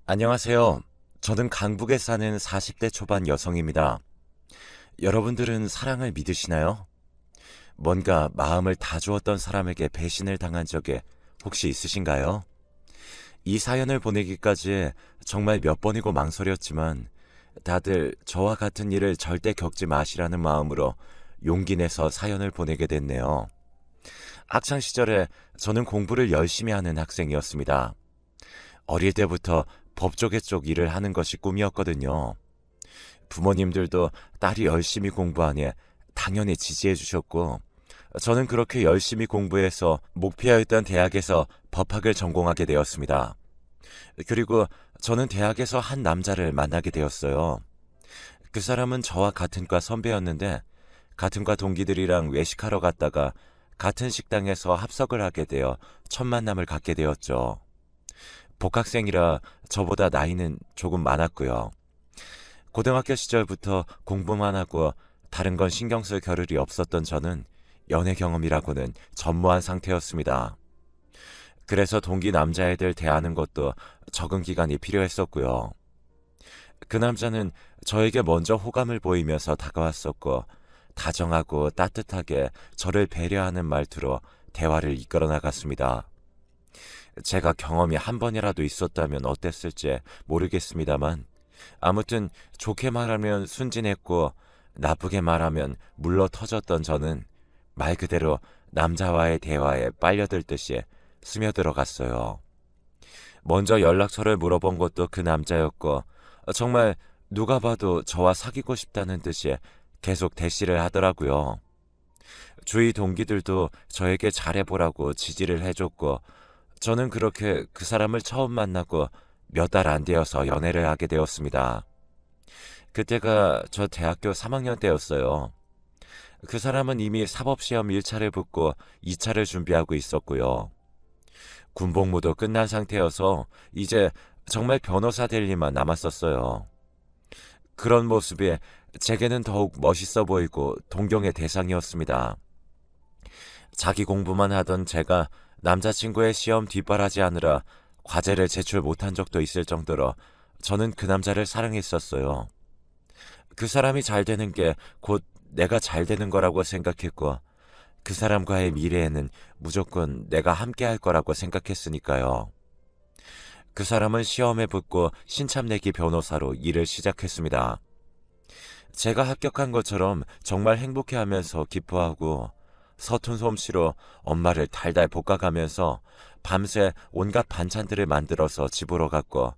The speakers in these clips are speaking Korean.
안녕하세요. 저는 강북에 사는 40대 초반 여성입니다. 여러분들은 사랑을 믿으시나요? 뭔가 마음을 다 주었던 사람에게 배신을 당한 적이 혹시 있으신가요? 이 사연을 보내기까지 정말 몇 번이고 망설였지만 다들 저와 같은 일을 절대 겪지 마시라는 마음으로 용기 내서 사연을 보내게 됐네요. 학창 시절에 저는 공부를 열심히 하는 학생이었습니다. 어릴 때부터 법조계 쪽 일을 하는 것이 꿈이었거든요. 부모님들도 딸이 열심히 공부하니 당연히 지지해 주셨고, 저는 그렇게 열심히 공부해서 목표였던 대학에서 법학을 전공하게 되었습니다. 그리고 저는 대학에서 한 남자를 만나게 되었어요. 그 사람은 저와 같은 과 선배였는데, 같은 과 동기들이랑 외식하러 갔다가 같은 식당에서 합석을 하게 되어 첫 만남을 갖게 되었죠. 복학생이라 저보다 나이는 조금 많았고요. 고등학교 시절부터 공부만 하고 다른 건 신경 쓸 겨를이 없었던 저는 연애 경험이라고는 전무한 상태였습니다. 그래서 동기 남자애들 대하는 것도 적응 기간이 필요했었고요. 그 남자는 저에게 먼저 호감을 보이면서 다가왔었고, 다정하고 따뜻하게 저를 배려하는 말투로 대화를 이끌어 나갔습니다. 제가 경험이 한 번이라도 있었다면 어땠을지 모르겠습니다만, 아무튼 좋게 말하면 순진했고 나쁘게 말하면 물러 터졌던 저는 말 그대로 남자와의 대화에 빨려들듯이 스며들어 갔어요. 먼저 연락처를 물어본 것도 그 남자였고, 정말 누가 봐도 저와 사귀고 싶다는 듯이 계속 대시를 하더라고요. 주위 동기들도 저에게 잘해보라고 지지를 해줬고, 저는 그렇게 그 사람을 처음 만나고 몇 달 안 되어서 연애를 하게 되었습니다. 그때가 저 대학교 3학년 때였어요. 그 사람은 이미 사법시험 1차를 붙고 2차를 준비하고 있었고요. 군복무도 끝난 상태여서 이제 정말 변호사 될 일만 남았었어요. 그런 모습이 제게는 더욱 멋있어 보이고 동경의 대상이었습니다. 자기 공부만 하던 제가 남자친구의 시험 뒷바라지하느라 과제를 제출 못한 적도 있을 정도로 저는 그 남자를 사랑했었어요. 그 사람이 잘 되는 게 곧 내가 잘 되는 거라고 생각했고, 그 사람과의 미래에는 무조건 내가 함께 할 거라고 생각했으니까요. 그 사람은 시험에 붙고 신참내기 변호사로 일을 시작했습니다. 제가 합격한 것처럼 정말 행복해하면서 기뻐하고, 서툰 솜씨로 엄마를 달달 볶아가면서 밤새 온갖 반찬들을 만들어서 집으로 갔고,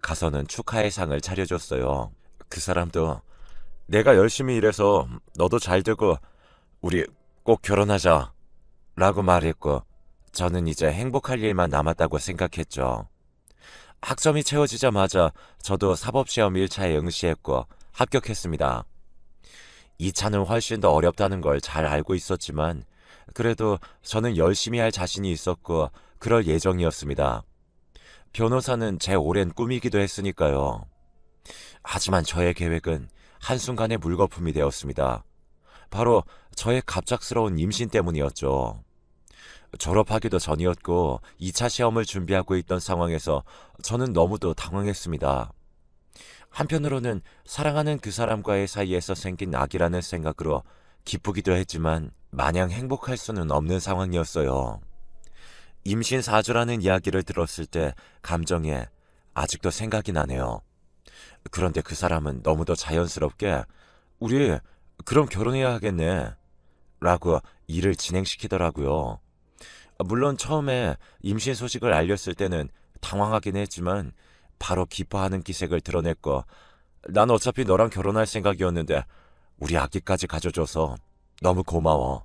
가서는 축하의 상을 차려줬어요. 그 사람도 내가 열심히 일해서 너도 잘 되고 우리 꼭 결혼하자 라고 말했고, 저는 이제 행복할 일만 남았다고 생각했죠. 학점이 채워지자마자 저도 사법시험 1차에 응시했고 합격했습니다. 2차는 훨씬 더 어렵다는 걸 잘 알고 있었지만, 그래도 저는 열심히 할 자신이 있었고 그럴 예정이었습니다. 변호사는 제 오랜 꿈이기도 했으니까요. 하지만 저의 계획은 한순간에 물거품이 되었습니다. 바로 저의 갑작스러운 임신 때문이었죠. 졸업하기도 전이었고 2차 시험을 준비하고 있던 상황에서 저는 너무도 당황했습니다. 한편으로는 사랑하는 그 사람과의 사이에서 생긴 낙이라는 생각으로 기쁘기도 했지만 마냥 행복할 수는 없는 상황이었어요. 임신 4주라는 이야기를 들었을 때 감정이 아직도 생각이 나네요. 그런데 그 사람은 너무도 자연스럽게 우리 그럼 결혼해야 하겠네 라고 일을 진행시키더라고요. 물론 처음에 임신 소식을 알렸을 때는 당황하긴 했지만 바로 기뻐하는 기색을 드러냈고, 난 어차피 너랑 결혼할 생각이었는데 우리 아기까지 가져줘서 너무 고마워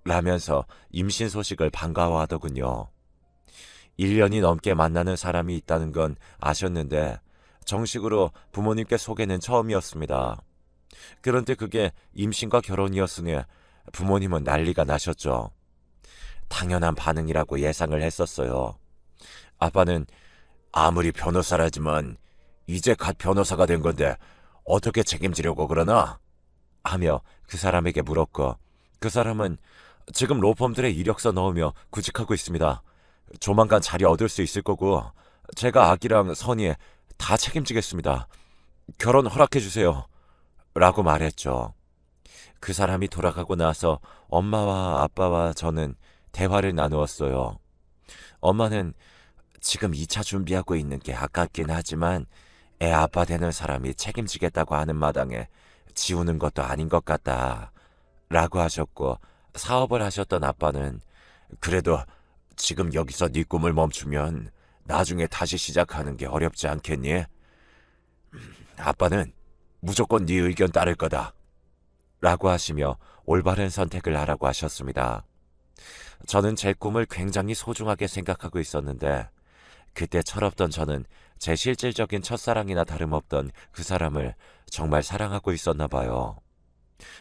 라면서 임신 소식을 반가워하더군요. 1년이 넘게 만나는 사람이 있다는 건 아셨는데 정식으로 부모님께 소개는 처음이었습니다. 그런데 그게 임신과 결혼이었으니 부모님은 난리가 나셨죠. 당연한 반응이라고 예상을 했었어요. 아빠는 아무리 변호사라지만 이제 갓 변호사가 된 건데 어떻게 책임지려고 그러나? 하며 그 사람에게 물었고, 그 사람은 지금 로펌들의 이력서 넣으며 구직하고 있습니다. 조만간 자리 얻을 수 있을 거고, 제가 아기랑 선이 다 책임지겠습니다. 결혼 허락해 주세요. 라고 말했죠. 그 사람이 돌아가고 나서 엄마와 아빠와 저는 대화를 나누었어요. 엄마는 지금 2차 준비하고 있는 게 아깝긴 하지만 애 아빠 되는 사람이 책임지겠다고 하는 마당에 지우는 것도 아닌 것 같다 라고 하셨고, 사업을 하셨던 아빠는 그래도 지금 여기서 네 꿈을 멈추면 나중에 다시 시작하는 게 어렵지 않겠니? 아빠는 무조건 네 의견 따를 거다 라고 하시며 올바른 선택을 하라고 하셨습니다. 저는 제 꿈을 굉장히 소중하게 생각하고 있었는데 그때 철없던 저는 제 실질적인 첫사랑이나 다름없던 그 사람을 정말 사랑하고 있었나 봐요.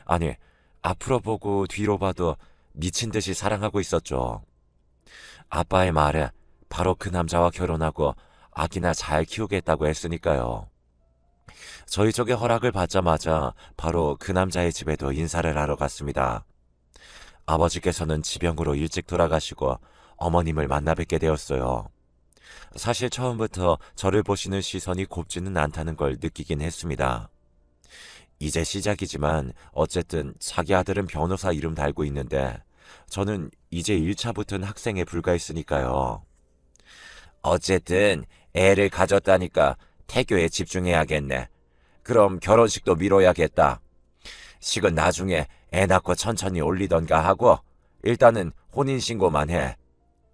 아니, 앞으로 보고 뒤로 봐도 미친 듯이 사랑하고 있었죠. 아빠의 말에 바로 그 남자와 결혼하고 아기나 잘 키우겠다고 했으니까요. 저희 쪽에 허락을 받자마자 바로 그 남자의 집에도 인사를 하러 갔습니다. 아버지께서는 지병으로 일찍 돌아가시고 어머님을 만나 뵙게 되었어요. 사실 처음부터 저를 보시는 시선이 곱지는 않다는 걸 느끼긴 했습니다. 이제 시작이지만 어쨌든 자기 아들은 변호사 이름 달고 있는데 저는 이제 1차 붙은 학생에 불과했으니까요. 어쨌든 애를 가졌다니까 태교에 집중해야겠네. 그럼 결혼식도 미뤄야겠다. 식은 나중에 애 낳고 천천히 올리던가 하고 일단은 혼인신고만 해.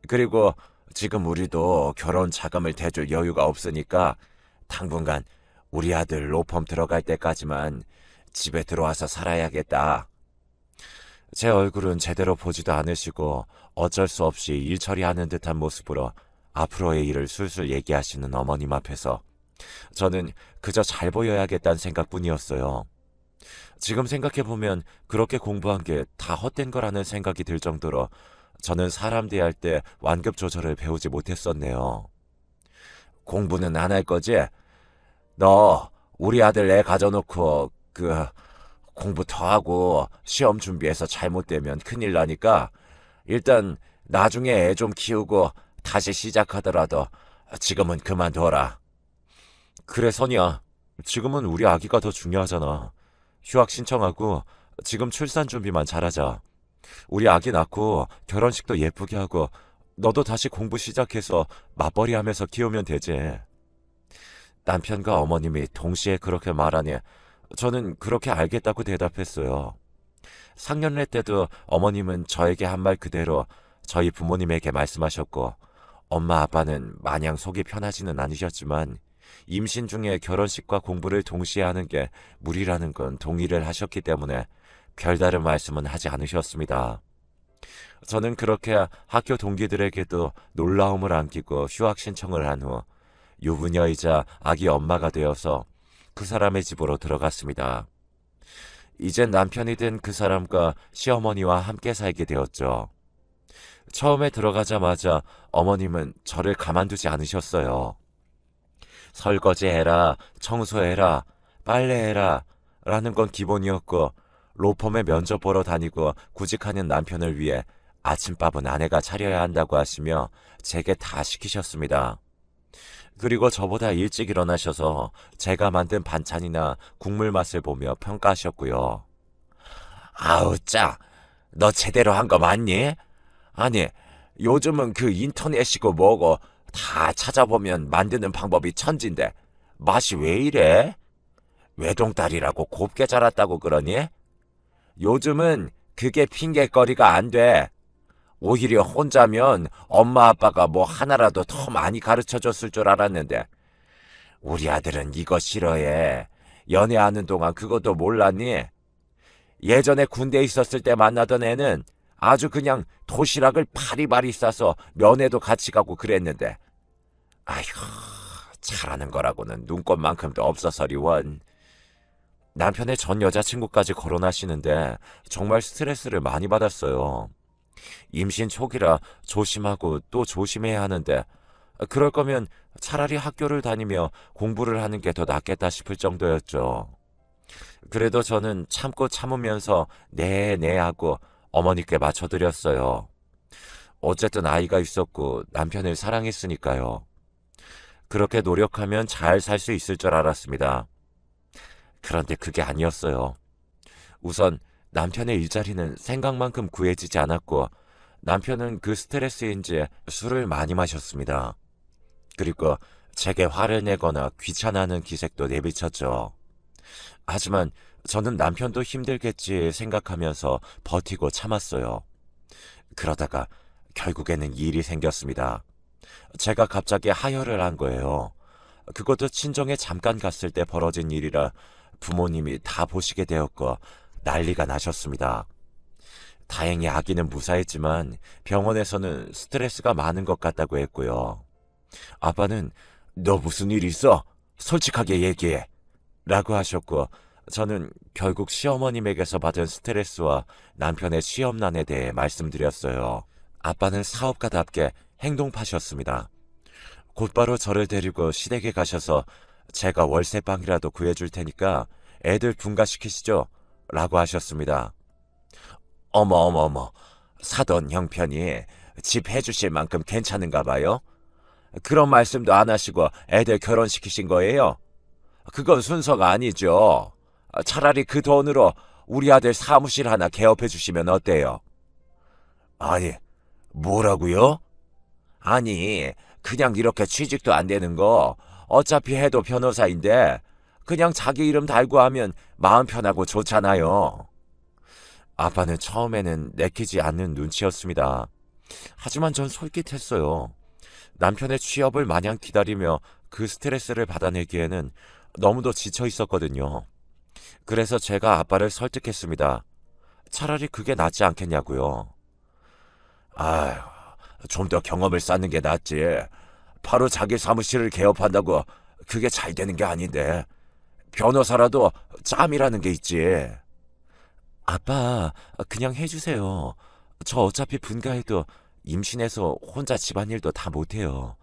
그리고 지금 우리도 결혼 자금을 대줄 여유가 없으니까 당분간 우리 아들 로펌 들어갈 때까지만 집에 들어와서 살아야겠다. 제 얼굴은 제대로 보지도 않으시고 어쩔 수 없이 일 처리하는 듯한 모습으로 앞으로의 일을 술술 얘기하시는 어머님 앞에서 저는 그저 잘 보여야겠다는 생각뿐이었어요. 지금 생각해보면 그렇게 공부한 게 다 헛된 거라는 생각이 들 정도로 저는 사람 대할 때 완급 조절을 배우지 못했었네요. 공부는 안 할 거지? 너 우리 아들 애 가져놓고 공부 더 하고 시험 준비해서 잘못되면 큰일 나니까 일단 나중에 애 좀 키우고 다시 시작하더라도 지금은 그만둬라. 그래 선이야. 지금은 우리 아기가 더 중요하잖아. 휴학 신청하고 지금 출산 준비만 잘하자. 우리 아기 낳고 결혼식도 예쁘게 하고 너도 다시 공부 시작해서 맞벌이 하면서 키우면 되지. 남편과 어머님이 동시에 그렇게 말하니 저는 그렇게 알겠다고 대답했어요. 상견례 때도 어머님은 저에게 한 말 그대로 저희 부모님에게 말씀하셨고 엄마 아빠는 마냥 속이 편하지는 않으셨지만 임신 중에 결혼식과 공부를 동시에 하는 게 무리라는 건 동의를 하셨기 때문에 별다른 말씀은 하지 않으셨습니다. 저는 그렇게 학교 동기들에게도 놀라움을 안기고 휴학 신청을 한 후 유부녀이자 아기 엄마가 되어서 그 사람의 집으로 들어갔습니다. 이젠 남편이 된 그 사람과 시어머니와 함께 살게 되었죠. 처음에 들어가자마자 어머님은 저를 가만두지 않으셨어요. 설거지해라, 청소해라, 빨래해라 라는 건 기본이었고 로펌에 면접 보러 다니고 구직하는 남편을 위해 아침밥은 아내가 차려야 한다고 하시며 제게 다 시키셨습니다. 그리고 저보다 일찍 일어나셔서 제가 만든 반찬이나 국물 맛을 보며 평가하셨고요. 아우 짜, 너 제대로 한 거 맞니? 아니, 요즘은 그 인터넷이고 뭐고 다 찾아보면 만드는 방법이 천진데 맛이 왜 이래? 외동딸이라고 곱게 자랐다고 그러니? 요즘은 그게 핑계거리가 안 돼. 오히려 혼자면 엄마 아빠가 뭐 하나라도 더 많이 가르쳐줬을 줄 알았는데 우리 아들은 이거 싫어해. 연애하는 동안 그것도 몰랐니? 예전에 군대에 있었을 때 만나던 애는 아주 그냥 도시락을 바리바리 싸서 면회도 같이 가고 그랬는데 아휴, 잘하는 거라고는 눈꽃만큼도 없어서리 원. 남편의 전 여자친구까지 거론하시는데 정말 스트레스를 많이 받았어요. 임신 초기라 조심하고 또 조심해야 하는데 그럴 거면 차라리 학교를 다니며 공부를 하는 게 더 낫겠다 싶을 정도였죠. 그래도 저는 참고 참으면서 네 하고 어머니께 맞춰드렸어요. 어쨌든 아이가 있었고 남편을 사랑했으니까요. 그렇게 노력하면 잘 살 수 있을 줄 알았습니다. 그런데 그게 아니었어요. 우선 남편의 일자리는 생각만큼 구해지지 않았고 남편은 그 스트레스인지 술을 많이 마셨습니다. 그리고 제게 화를 내거나 귀찮아하는 기색도 내비쳤죠. 하지만 저는 남편도 힘들겠지 생각하면서 버티고 참았어요. 그러다가 결국에는 일이 생겼습니다. 제가 갑자기 하혈을 한 거예요. 그것도 친정에 잠깐 갔을 때 벌어진 일이라 부모님이 다 보시게 되었고 난리가 나셨습니다. 다행히 아기는 무사했지만 병원에서는 스트레스가 많은 것 같다고 했고요. 아빠는 너 무슨 일 있어? 솔직하게 얘기해. 라고 하셨고 저는 결국 시어머님에게서 받은 스트레스와 남편의 취업난에 대해 말씀드렸어요. 아빠는 사업가답게 행동파셨습니다. 곧바로 저를 데리고 시댁에 가셔서 제가 월세방이라도 구해줄 테니까 애들 분가시키시죠? 라고 하셨습니다. 어머, 사돈 형편이 집 해주실 만큼 괜찮은가 봐요? 그런 말씀도 안 하시고 애들 결혼시키신 거예요? 그건 순서가 아니죠. 차라리 그 돈으로 우리 아들 사무실 하나 개업해 주시면 어때요? 아니, 뭐라고요? 아니, 그냥 이렇게 취직도 안 되는 거 어차피 해도 변호사인데 그냥 자기 이름 달고 하면 마음 편하고 좋잖아요. 아빠는 처음에는 내키지 않는 눈치였습니다. 하지만 전 솔깃했어요. 남편의 취업을 마냥 기다리며 그 스트레스를 받아내기에는 너무도 지쳐 있었거든요. 그래서 제가 아빠를 설득했습니다. 차라리 그게 낫지 않겠냐고요. 아휴, 좀 더 경험을 쌓는 게 낫지. 바로 자기 사무실을 개업한다고 그게 잘 되는 게 아닌데. 변호사라도 짬이라는 게 있지. 아빠, 그냥 해주세요. 저 어차피 분가해도 임신해서 혼자 집안일도 다 못해요.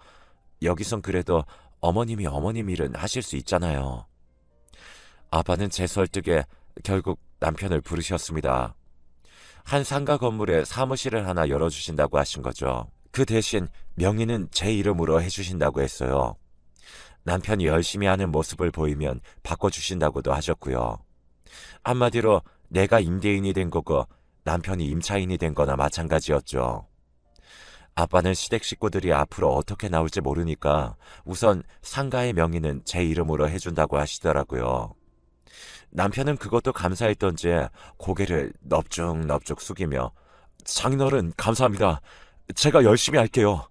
여기선 그래도 어머님이 어머님 일은 하실 수 있잖아요. 아빠는 제 설득에 결국 남편을 부르셨습니다. 한 상가 건물에 사무실을 하나 열어주신다고 하신 거죠. 그 대신 명의는 제 이름으로 해주신다고 했어요. 남편이 열심히 하는 모습을 보이면 바꿔주신다고도 하셨고요. 한마디로 내가 임대인이 된 거고 남편이 임차인이 된 거나 마찬가지였죠. 아빠는 시댁 식구들이 앞으로 어떻게 나올지 모르니까 우선 상가의 명의는 제 이름으로 해준다고 하시더라고요. 남편은 그것도 감사했던지 고개를 넙죽넙죽 숙이며 장인어른 감사합니다. 제가 열심히 할게요.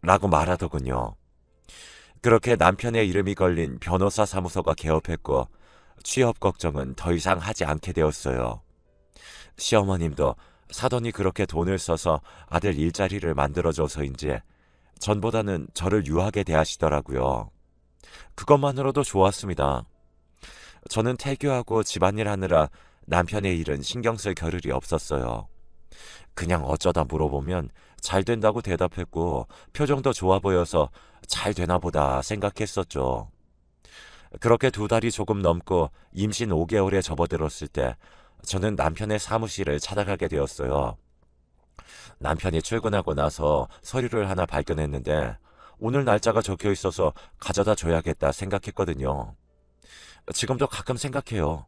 라고 말하더군요. 그렇게 남편의 이름이 걸린 변호사 사무소가 개업했고 취업 걱정은 더 이상 하지 않게 되었어요. 시어머님도 사돈이 그렇게 돈을 써서 아들 일자리를 만들어줘서인지 전보다는 저를 유하게 대하시더라고요. 그것만으로도 좋았습니다. 저는 태교하고 집안일 하느라 남편의 일은 신경 쓸 겨를이 없었어요. 그냥 어쩌다 물어보면 잘 된다고 대답했고 표정도 좋아 보여서 잘 되나 보다 생각했었죠. 그렇게 2달이 조금 넘고 임신 5개월에 접어들었을 때 저는 남편의 사무실을 찾아가게 되었어요. 남편이 출근하고 나서 서류를 하나 발견했는데 오늘 날짜가 적혀 있어서 가져다 줘야겠다 생각했거든요. 지금도 가끔 생각해요.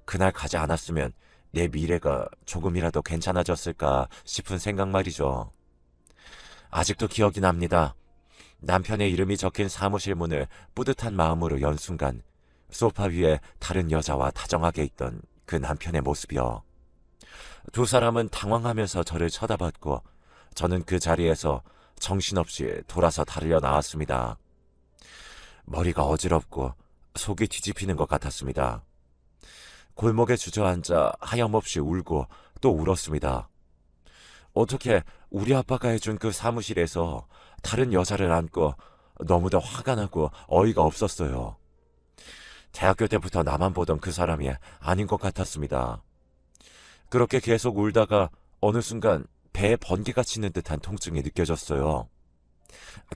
그날 가지 않았으면 내 미래가 조금이라도 괜찮아졌을까 싶은 생각 말이죠. 아직도 기억이 납니다. 남편의 이름이 적힌 사무실 문을 뿌듯한 마음으로 연 순간 소파 위에 다른 여자와 다정하게 있던 그 남편의 모습이요. 2 사람은 당황하면서 저를 쳐다봤고 저는 그 자리에서 정신없이 돌아서 달려 나왔습니다. 머리가 어지럽고 속이 뒤집히는 것 같았습니다. 골목에 주저앉아 하염없이 울고 또 울었습니다. 어떻게 우리 아빠가 해준 그 사무실에서 다른 여자를 안고 너무도 화가 나고 어이가 없었어요. 대학교 때부터 나만 보던 그 사람이 아닌 것 같았습니다. 그렇게 계속 울다가 어느 순간 배에 번개가 치는 듯한 통증이 느껴졌어요.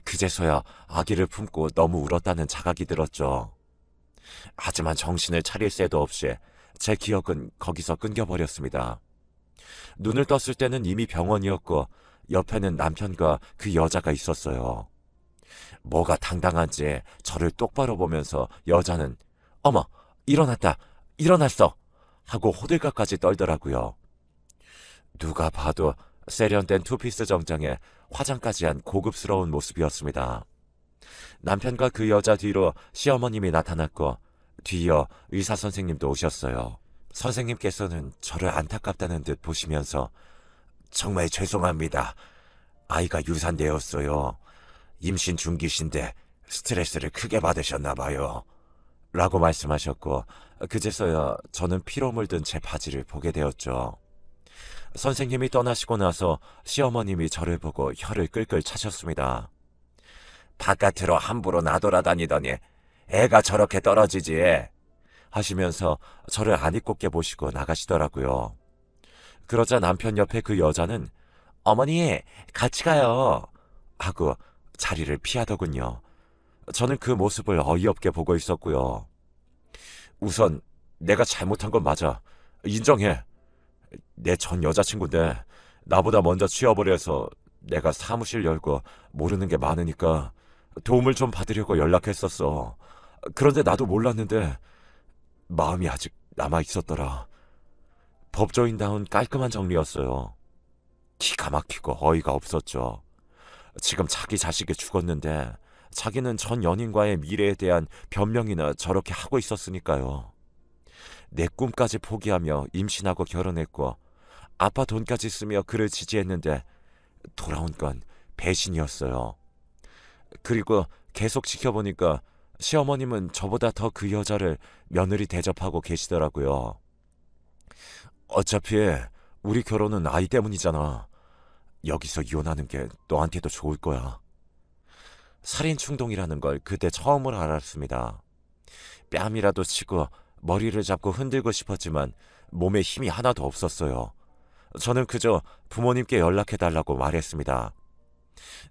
그제서야 아기를 품고 너무 울었다는 자각이 들었죠. 하지만 정신을 차릴 새도 없이 제 기억은 거기서 끊겨버렸습니다. 눈을 떴을 때는 이미 병원이었고 옆에는 남편과 그 여자가 있었어요. 뭐가 당당한지 저를 똑바로 보면서 여자는 어머, 일어났다, 일어났어 하고 호들갑까지 떨더라고요. 누가 봐도 세련된 투피스 정장에 화장까지 한 고급스러운 모습이었습니다. 남편과 그 여자 뒤로 시어머님이 나타났고 뒤이어 의사 선생님도 오셨어요. 선생님께서는 저를 안타깝다는 듯 보시면서 정말 죄송합니다. 아이가 유산되었어요. 임신 중기신데 스트레스를 크게 받으셨나 봐요. 라고 말씀하셨고 그제서야 저는 피로 물든 제 바지를 보게 되었죠. 선생님이 떠나시고 나서 시어머님이 저를 보고 혀를 끌끌 차셨습니다. 바깥으로 함부로 나돌아다니더니 애가 저렇게 떨어지지 하시면서 저를 아니꼽게 보시고 나가시더라고요. 그러자 남편 옆에 그 여자는 어머니 같이 가요 하고 자리를 피하더군요. 저는 그 모습을 어이없게 보고 있었고요. 우선 내가 잘못한 건 맞아. 인정해. 내 전 여자친구인데 나보다 먼저 취업을 해서 내가 사무실 열고 모르는 게 많으니까 도움을 좀 받으려고 연락했었어. 그런데 나도 몰랐는데 마음이 아직 남아 있었더라. 법조인다운 깔끔한 정리였어요. 기가 막히고 어이가 없었죠. 지금 자기 자식이 죽었는데 자기는 전 연인과의 미래에 대한 변명이나 저렇게 하고 있었으니까요. 내 꿈까지 포기하며 임신하고 결혼했고 아빠 돈까지 쓰며 그를 지지했는데 돌아온 건 배신이었어요. 그리고 계속 지켜보니까 시어머님은 저보다 더 그 여자를 며느리 대접하고 계시더라고요. 어차피 우리 결혼은 아이 때문이잖아. 여기서 이혼하는 게 너한테도 좋을 거야. 살인 충동이라는 걸 그때 처음으로 알았습니다. 뺨이라도 치고 머리를 잡고 흔들고 싶었지만 몸에 힘이 하나도 없었어요. 저는 그저 부모님께 연락해달라고 말했습니다.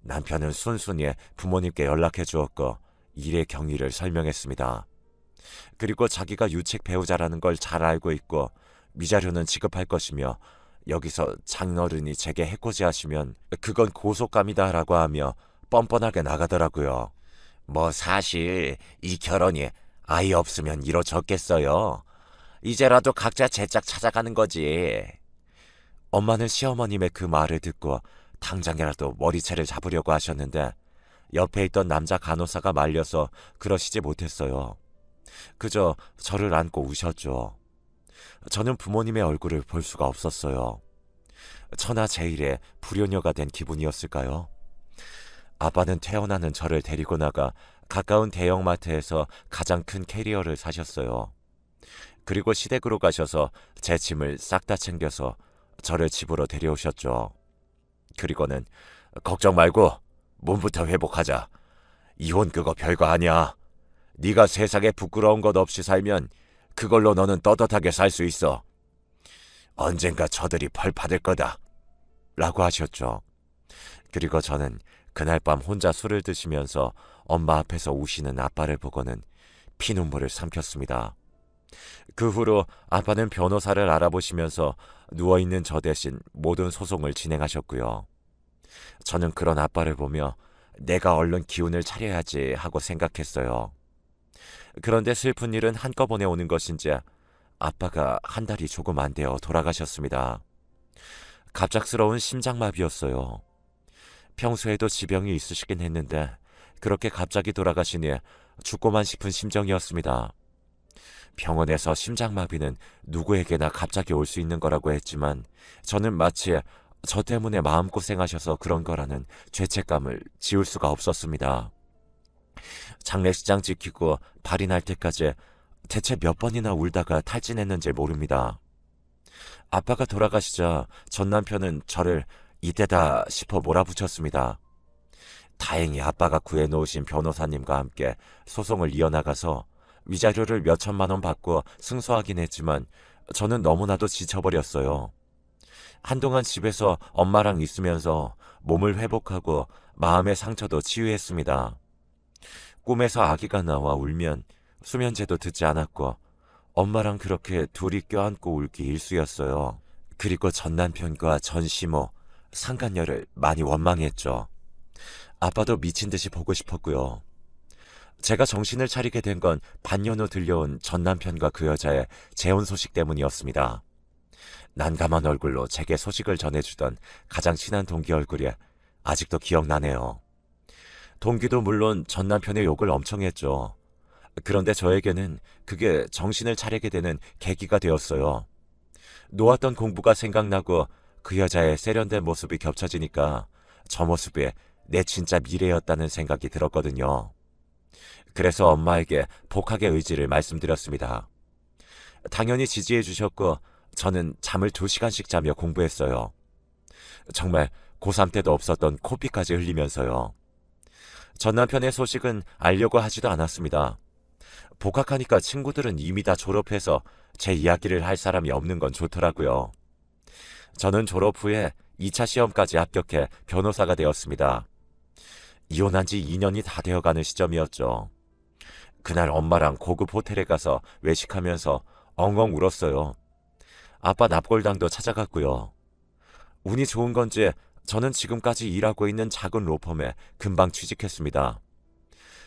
남편은 순순히 부모님께 연락해 주었고 일의 경위를 설명했습니다. 그리고 자기가 유책 배우자라는 걸 잘 알고 있고 위자료는 지급할 것이며 여기서 장인어른이 제게 해코지하시면 그건 고속감이다라고 하며 뻔뻔하게 나가더라고요. 뭐 사실 이 결혼이 아이 없으면 이뤄졌겠어요. 이제라도 각자 제 짝 찾아가는 거지. 엄마는 시어머님의 그 말을 듣고 당장이라도 머리채를 잡으려고 하셨는데 옆에 있던 남자 간호사가 말려서 그러시지 못했어요. 그저 저를 안고 우셨죠. 저는 부모님의 얼굴을 볼 수가 없었어요. 천하제일의 불효녀가 된 기분이었을까요? 아빠는 퇴원하는 저를 데리고 나가 가까운 대형마트에서 가장 큰 캐리어를 사셨어요. 그리고 시댁으로 가셔서 제 짐을 싹 다 챙겨서 저를 집으로 데려오셨죠. 그리고는 걱정 말고 몸부터 회복하자. 이혼 그거 별거 아니야. 네가 세상에 부끄러운 것 없이 살면 그걸로 너는 떳떳하게 살 수 있어. 언젠가 저들이 벌 받을 거다. 라고 하셨죠. 그리고 저는 그날 밤 혼자 술을 드시면서 엄마 앞에서 우시는 아빠를 보고는 피눈물을 삼켰습니다. 그 후로 아빠는 변호사를 알아보시면서 누워있는 저 대신 모든 소송을 진행하셨고요. 저는 그런 아빠를 보며 내가 얼른 기운을 차려야지 하고 생각했어요. 그런데 슬픈 일은 한꺼번에 오는 것인지 아빠가 한 달이 조금 안 되어 돌아가셨습니다. 갑작스러운 심장마비였어요. 평소에도 지병이 있으시긴 했는데 그렇게 갑자기 돌아가시니 죽고만 싶은 심정이었습니다. 병원에서 심장마비는 누구에게나 갑자기 올 수 있는 거라고 했지만 저는 마치 저 때문에 마음고생하셔서 그런 거라는 죄책감을 지울 수가 없었습니다. 장례식장 지키고 발이 날 때까지 대체 몇 번이나 울다가 탈진했는지 모릅니다. 아빠가 돌아가시자 전 남편은 저를 이때다 싶어 몰아붙였습니다. 다행히 아빠가 구해놓으신 변호사님과 함께 소송을 이어나가서 위자료를 몇 천만 원 받고 승소하긴 했지만 저는 너무나도 지쳐버렸어요. 한동안 집에서 엄마랑 있으면서 몸을 회복하고 마음의 상처도 치유했습니다. 꿈에서 아기가 나와 울면 수면제도 듣지 않았고 엄마랑 그렇게 둘이 껴안고 울기 일쑤였어요. 그리고 전 남편과 전 시모, 상간녀를 많이 원망했죠. 아빠도 미친 듯이 보고 싶었고요. 제가 정신을 차리게 된 건 반년 후 들려온 전 남편과 그 여자의 재혼 소식 때문이었습니다. 난감한 얼굴로 제게 소식을 전해주던 가장 친한 동기 얼굴이 아직도 기억나네요. 동기도 물론 전 남편의 욕을 엄청 했죠. 그런데 저에게는 그게 정신을 차리게 되는 계기가 되었어요. 놓았던 공부가 생각나고 그 여자의 세련된 모습이 겹쳐지니까 저 모습이 내 진짜 미래였다는 생각이 들었거든요. 그래서 엄마에게 복학의 의지를 말씀드렸습니다. 당연히 지지해 주셨고 저는 잠을 2시간씩 자며 공부했어요. 정말 고3 때도 없었던 코피까지 흘리면서요. 전 남편의 소식은 알려고 하지도 않았습니다. 복학하니까 친구들은 이미 다 졸업해서 제 이야기를 할 사람이 없는 건 좋더라고요. 저는 졸업 후에 2차 시험까지 합격해 변호사가 되었습니다. 이혼한 지 2년이 다 되어가는 시점이었죠. 그날 엄마랑 고급 호텔에 가서 외식하면서 엉엉 울었어요. 아빠 납골당도 찾아갔고요. 운이 좋은 건지 저는 지금까지 일하고 있는 작은 로펌에 금방 취직했습니다.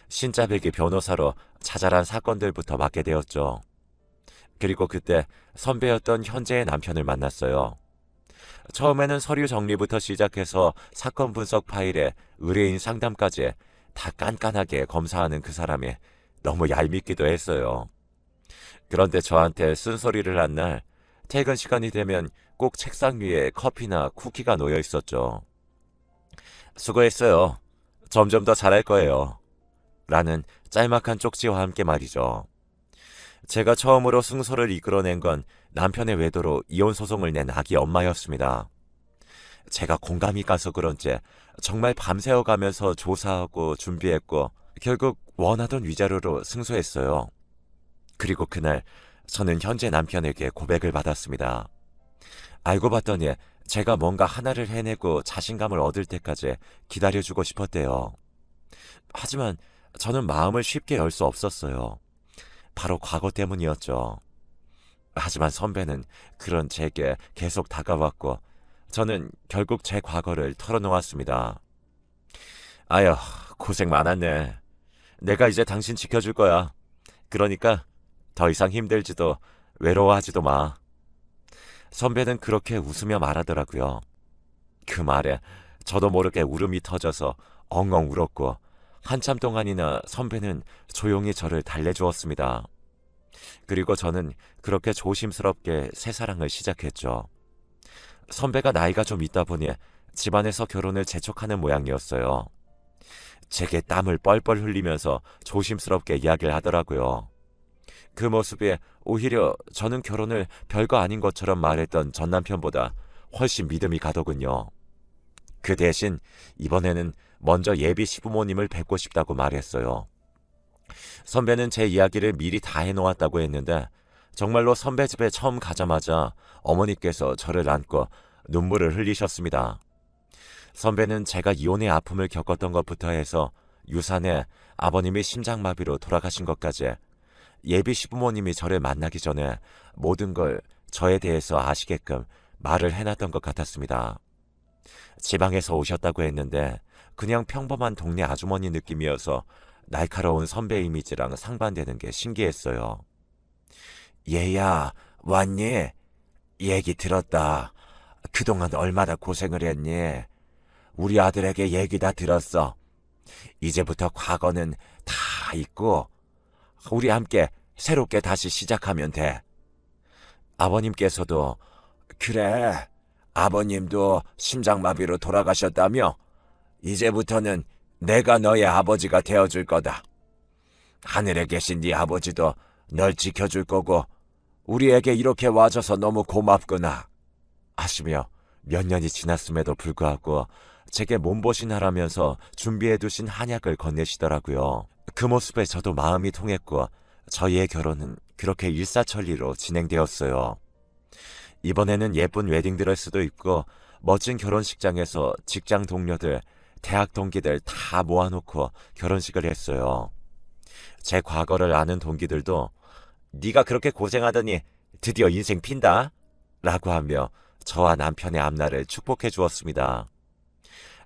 신짜배기 변호사로 자잘한 사건들부터 맡게 되었죠. 그리고 그때 선배였던 현재의 남편을 만났어요. 처음에는 서류 정리부터 시작해서 사건 분석 파일에 의뢰인 상담까지 다 깐깐하게 검사하는 그 사람이 너무 얄밉기도 했어요. 그런데 저한테 쓴소리를 한 날 퇴근 시간이 되면 꼭 책상 위에 커피나 쿠키가 놓여 있었죠. 수고했어요. 점점 더 잘할 거예요. 라는 짤막한 쪽지와 함께 말이죠. 제가 처음으로 승소를 이끌어낸 건 남편의 외도로 이혼 소송을 낸 아기 엄마였습니다. 제가 공감이 가서 그런지 정말 밤새워 가면서 조사하고 준비했고 결국 원하던 위자료로 승소했어요. 그리고 그날 저는 현재 남편에게 고백을 받았습니다. 알고 봤더니 제가 뭔가 하나를 해내고 자신감을 얻을 때까지 기다려주고 싶었대요. 하지만 저는 마음을 쉽게 열 수 없었어요. 바로 과거 때문이었죠. 하지만 선배는 그런 제게 계속 다가왔고 저는 결국 제 과거를 털어놓았습니다. 아휴, 고생 많았네. 내가 이제 당신 지켜줄 거야. 그러니까 더 이상 힘들지도 외로워하지도 마. 선배는 그렇게 웃으며 말하더라고요. 그 말에 저도 모르게 울음이 터져서 엉엉 울었고 한참 동안이나 선배는 조용히 저를 달래주었습니다. 그리고 저는 그렇게 조심스럽게 새사랑을 시작했죠. 선배가 나이가 좀 있다 보니 집안에서 결혼을 재촉하는 모양이었어요. 제게 땀을 뻘뻘 흘리면서 조심스럽게 이야기를 하더라고요. 그 모습에 오히려 저는 결혼을 별거 아닌 것처럼 말했던 전 남편보다 훨씬 믿음이 가더군요. 그 대신 이번에는 먼저 예비 시부모님을 뵙고 싶다고 말했어요. 선배는 제 이야기를 미리 다 해놓았다고 했는데 정말로 선배 집에 처음 가자마자 어머니께서 저를 안고 눈물을 흘리셨습니다. 선배는 제가 이혼의 아픔을 겪었던 것부터 해서 유산에 아버님이 심장마비로 돌아가신 것까지 예비 시부모님이 저를 만나기 전에 모든 걸 저에 대해서 아시게끔 말을 해놨던 것 같았습니다. 지방에서 오셨다고 했는데 그냥 평범한 동네 아주머니 느낌이어서 날카로운 선배 이미지랑 상반되는 게 신기했어요. 얘야, 왔니? 얘기 들었다. 그동안 얼마나 고생을 했니? 우리 아들에게 얘기 다 들었어. 이제부터 과거는 다 잊고 우리 함께 새롭게 다시 시작하면 돼. 아버님께서도 그래, 아버님도 심장마비로 돌아가셨다며? 이제부터는 내가 너의 아버지가 되어줄 거다. 하늘에 계신 네 아버지도 널 지켜줄 거고 우리에게 이렇게 와줘서 너무 고맙구나 하시며 몇 년이 지났음에도 불구하고 제게 몸보신하라면서 준비해두신 한약을 건네시더라고요. 그 모습에 저도 마음이 통했고 저희의 결혼은 그렇게 일사천리로 진행되었어요. 이번에는 예쁜 웨딩드레스도 입고 멋진 결혼식장에서 직장 동료들, 대학 동기들 다 모아놓고 결혼식을 했어요. 제 과거를 아는 동기들도 네가 그렇게 고생하더니 드디어 인생 핀다 라고 하며 저와 남편의 앞날을 축복해 주었습니다.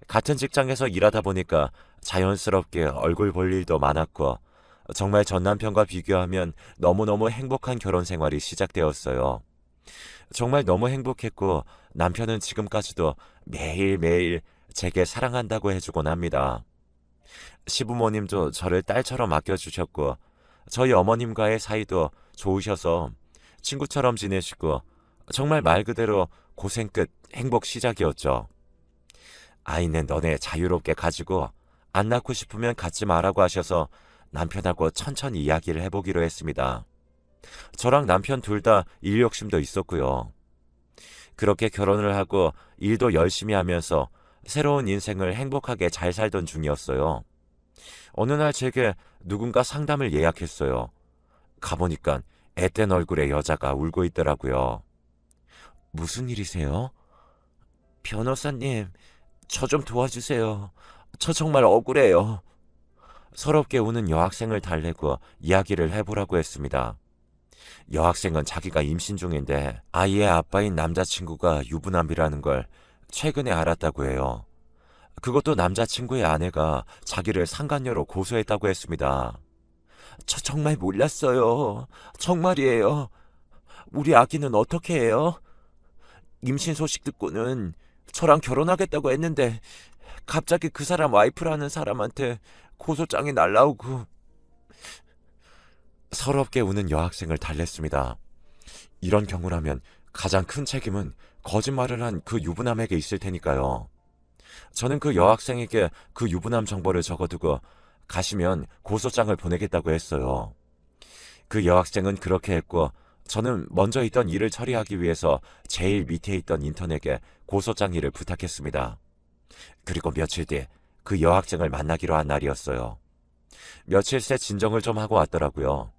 같은 직장에서 일하다 보니까 자연스럽게 얼굴 볼 일도 많았고 정말 전 남편과 비교하면 너무너무 행복한 결혼 생활이 시작되었어요. 정말 너무 행복했고 남편은 지금까지도 매일매일 제게 사랑한다고 해주곤 합니다. 시부모님도 저를 딸처럼 아껴주셨고 저희 어머님과의 사이도 좋으셔서 친구처럼 지내시고 정말 말 그대로 고생 끝 행복 시작이었죠. 아이는 너네 자유롭게 가지고 안 낳고 싶으면 갖지 마라고 하셔서 남편하고 천천히 이야기를 해보기로 했습니다. 저랑 남편 둘 다 일 욕심도 있었고요. 그렇게 결혼을 하고 일도 열심히 하면서 새로운 인생을 행복하게 잘 살던 중이었어요. 어느 날 제게 누군가 상담을 예약했어요. 가보니까 앳된 얼굴의 여자가 울고 있더라고요. 무슨 일이세요? 변호사님, 저 좀 도와주세요. 저 정말 억울해요. 서럽게 우는 여학생을 달래고 이야기를 해보라고 했습니다. 여학생은 자기가 임신 중인데 아이의 아빠인 남자친구가 유부남이라는 걸 최근에 알았다고 해요. 그것도 남자친구의 아내가 자기를 상간녀로 고소했다고 했습니다. 저 정말 몰랐어요. 정말이에요. 우리 아기는 어떻게 해요? 임신 소식 듣고는 저랑 결혼하겠다고 했는데 갑자기 그 사람 와이프라는 사람한테 고소장이 날라오고. 서럽게 우는 여학생을 달랬습니다. 이런 경우라면 가장 큰 책임은 거짓말을 한 그 유부남에게 있을 테니까요. 저는 그 여학생에게 그 유부남 정보를 적어두고 가시면 고소장을 보내겠다고 했어요. 그 여학생은 그렇게 했고 저는 먼저 있던 일을 처리하기 위해서 제일 밑에 있던 인턴에게 고소장 일을 부탁했습니다. 그리고 며칠 뒤 그 여학생을 만나기로 한 날이었어요. 며칠 새 진정을 좀 하고 왔더라고요.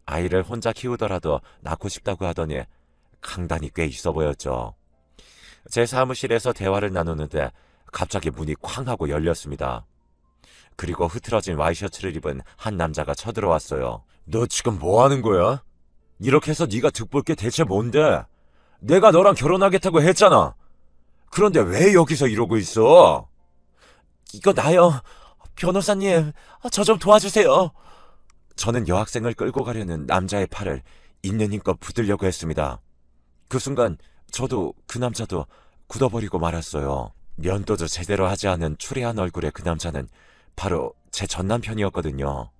아이를 혼자 키우더라도 낳고 싶다고 하더니 강단이 꽤 있어 보였죠. 제 사무실에서 대화를 나누는데 갑자기 문이 쾅 하고 열렸습니다. 그리고 흐트러진 와이셔츠를 입은 한 남자가 쳐들어왔어요. 너 지금 뭐 하는 거야? 이렇게 해서 네가 득볼 게 대체 뭔데? 내가 너랑 결혼하겠다고 했잖아. 그런데 왜 여기서 이러고 있어? 이거 나요. 변호사님, 저 좀 도와주세요. 저는 여학생을 끌고 가려는 남자의 팔을 있는 힘껏 붙들려고 했습니다. 그 순간 저도 그 남자도 굳어버리고 말았어요. 면도도 제대로 하지 않은 추레한 얼굴의 그 남자는 바로 제 전남편이었거든요.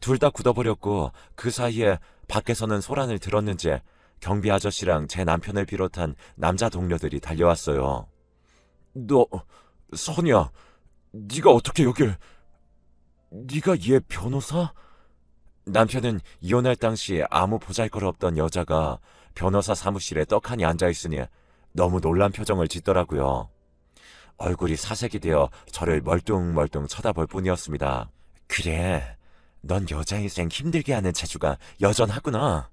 둘 다 굳어버렸고 그 사이에 밖에서는 소란을 들었는지 경비 아저씨랑 제 남편을 비롯한 남자 동료들이 달려왔어요. 너, 선이야, 네가 어떻게 여길... 네가 얘 변호사? 남편은 이혼할 당시 아무 보잘것없던 여자가 변호사 사무실에 떡하니 앉아있으니 너무 놀란 표정을 짓더라고요. 얼굴이 사색이 되어 저를 멀뚱멀뚱 쳐다볼 뿐이었습니다. 그래, 넌 여자 인생 힘들게 하는 재주가 여전하구나.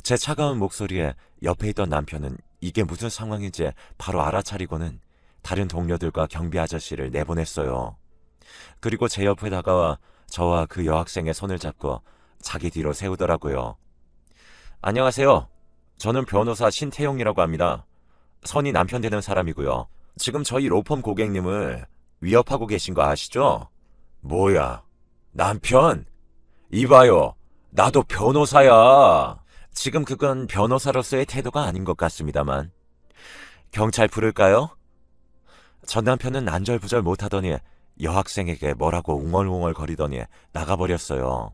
제 차가운 목소리에 옆에 있던 남편은 이게 무슨 상황인지 바로 알아차리고는 다른 동료들과 경비 아저씨를 내보냈어요. 그리고 제 옆에 다가와 저와 그 여학생의 손을 잡고 자기 뒤로 세우더라고요. 안녕하세요. 저는 변호사 신태용이라고 합니다. 선이 남편 되는 사람이고요. 지금 저희 로펌 고객님을 위협하고 계신 거 아시죠? 뭐야, 남편? 이봐요, 나도 변호사야. 지금 그건 변호사로서의 태도가 아닌 것 같습니다만. 경찰 부를까요? 전 남편은 안절부절 못하더니 여학생에게 뭐라고 웅얼웅얼 거리더니 나가버렸어요.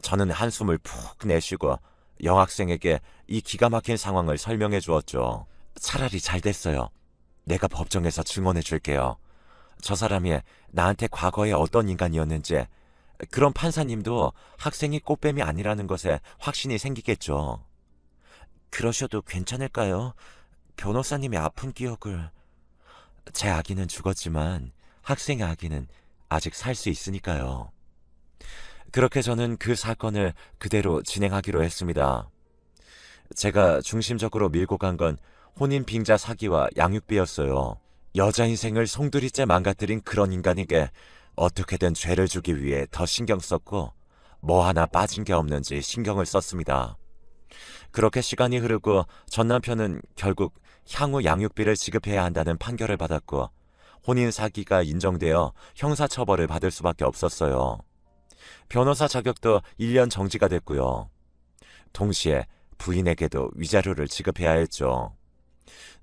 저는 한숨을 푹 내쉬고 여학생에게 이 기가 막힌 상황을 설명해 주었죠. 차라리 잘 됐어요. 내가 법정에서 증언해 줄게요. 저 사람이 나한테 과거에 어떤 인간이었는지, 그런 판사님도 학생이 꽃뱀이 아니라는 것에 확신이 생기겠죠. 그러셔도 괜찮을까요? 변호사님의 아픈 기억을... 제 아기는 죽었지만 학생의 아기는 아직 살 수 있으니까요. 그렇게 저는 그 사건을 그대로 진행하기로 했습니다. 제가 중심적으로 밀고 간 건 혼인 빙자 사기와 양육비였어요. 여자 인생을 송두리째 망가뜨린 그런 인간에게 어떻게든 죄를 주기 위해 더 신경 썼고 뭐 하나 빠진 게 없는지 신경을 썼습니다. 그렇게 시간이 흐르고 전 남편은 결국 향후 양육비를 지급해야 한다는 판결을 받았고 혼인 사기가 인정되어 형사처벌을 받을 수밖에 없었어요. 변호사 자격도 1년 정지가 됐고요. 동시에 부인에게도 위자료를 지급해야 했죠.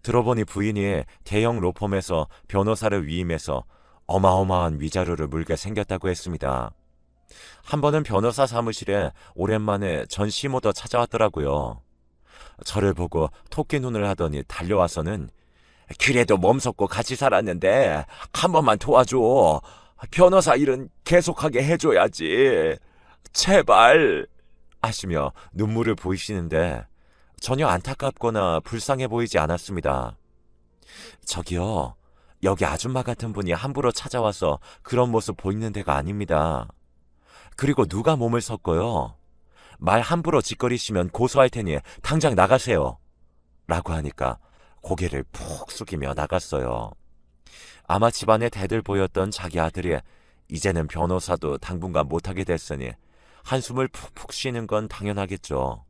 들어보니 부인이 대형 로펌에서 변호사를 위임해서 어마어마한 위자료를 물게 생겼다고 했습니다. 한 번은 변호사 사무실에 오랜만에 전 시모도 찾아왔더라고요. 저를 보고 토끼 눈을 하더니 달려와서는 그래도 몸 섞고 같이 살았는데 한 번만 도와줘. 변호사 일은 계속하게 해줘야지. 제발 하시며 눈물을 보이시는데 전혀 안타깝거나 불쌍해 보이지 않았습니다. 저기요, 여기 아줌마 같은 분이 함부로 찾아와서 그런 모습 보이는 데가 아닙니다. 그리고 누가 몸을 섞어요? 말 함부로 짓거리시면 고소할 테니 당장 나가세요. 라고 하니까 고개를 푹 숙이며 나갔어요. 아마 집안에 대들 보였던 자기 아들이 이제는 변호사도 당분간 못하게 됐으니 한숨을 푹푹 쉬는 건 당연하겠죠.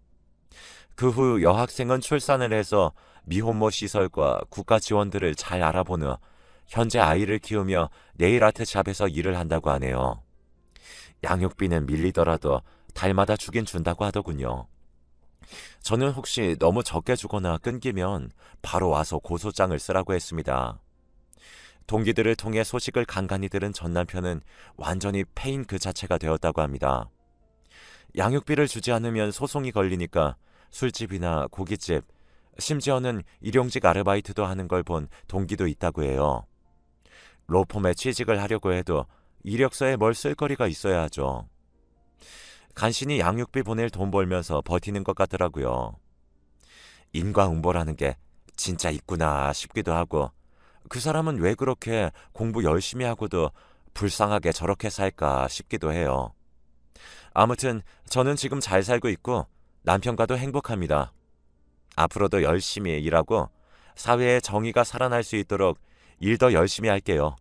그 후 여학생은 출산을 해서 미혼모 시설과 국가 지원들을 잘 알아본 후 현재 아이를 키우며 네일아트 샵에서 일을 한다고 하네요. 양육비는 밀리더라도 달마다 주긴 준다고 하더군요. 저는 혹시 너무 적게 주거나 끊기면 바로 와서 고소장을 쓰라고 했습니다. 동기들을 통해 소식을 간간히 들은 전 남편은 완전히 패인 그 자체가 되었다고 합니다. 양육비를 주지 않으면 소송이 걸리니까 술집이나 고깃집, 심지어는 일용직 아르바이트도 하는 걸 본 동기도 있다고 해요. 로펌에 취직을 하려고 해도 이력서에 뭘 쓸 거리가 있어야 하죠. 간신히 양육비 보낼 돈 벌면서 버티는 것 같더라고요. 인과응보라는 게 진짜 있구나 싶기도 하고, 그 사람은 왜 그렇게 공부 열심히 하고도 불쌍하게 저렇게 살까 싶기도 해요. 아무튼 저는 지금 잘 살고 있고 남편과도 행복합니다. 앞으로도 열심히 일하고 사회에 정의가 살아날 수 있도록 일 더 열심히 할게요.